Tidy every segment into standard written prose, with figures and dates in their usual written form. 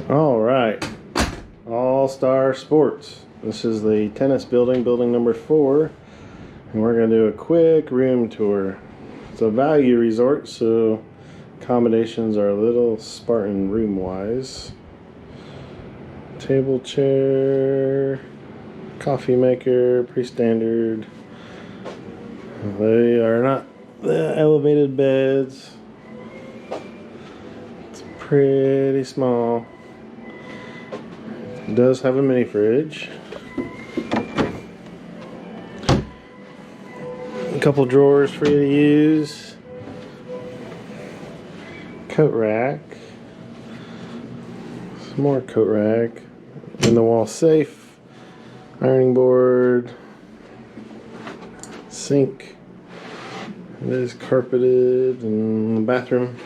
All right, All-Star Sports. This is the tennis building, building number 4, and we're going to do a quick room tour. It's a value resort, so accommodations are a little Spartan room-wise. Table, chair, coffee maker, pretty standard. They are not the elevated beds. It's pretty small. It does have a mini fridge. A couple drawers for you to use. Coat rack. Some more coat rack. In the wall safe. Ironing board. Sink. It is carpeted in the bathroom.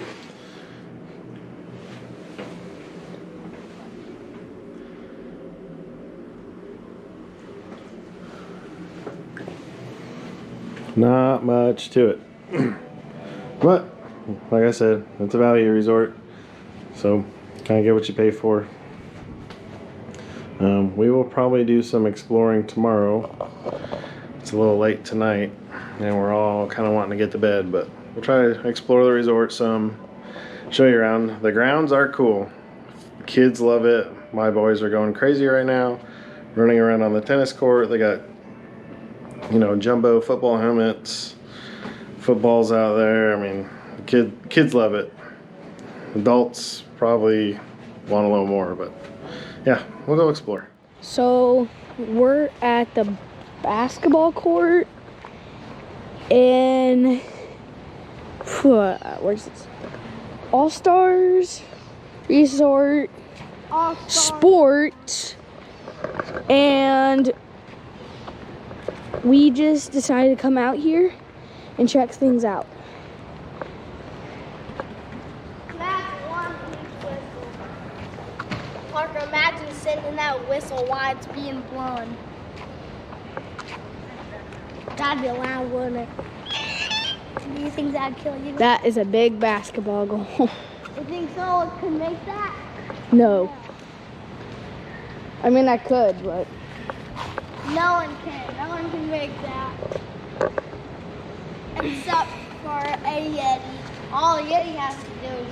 Not much to it. But, like I said, it's a value resort. So, kind of get what you pay for. We will probably do some exploring tomorrow. It's a little late tonight, and we're all kind of wanting to get to bed, but we'll try to explore the resort some, show you around. The grounds are cool. Kids love it. My boys are going crazy right now, running around on the tennis court. They got, you know, jumbo football helmets, footballs out there. I mean, kids love it. Adults probably want a little more, but yeah, we'll go explore. So we're at the basketball court and where's this? All-Stars Resort Sports, and we just decided to come out here and check things out. Parker, imagine sending that whistle while it's being blown. That'd be loud, wouldn't it? Do you think that'd kill you? That is a big basketball goal. You think someone could make that? No. I mean, I could, but No one can. No one can make that. Except for a Yeti. All a Yeti has to do is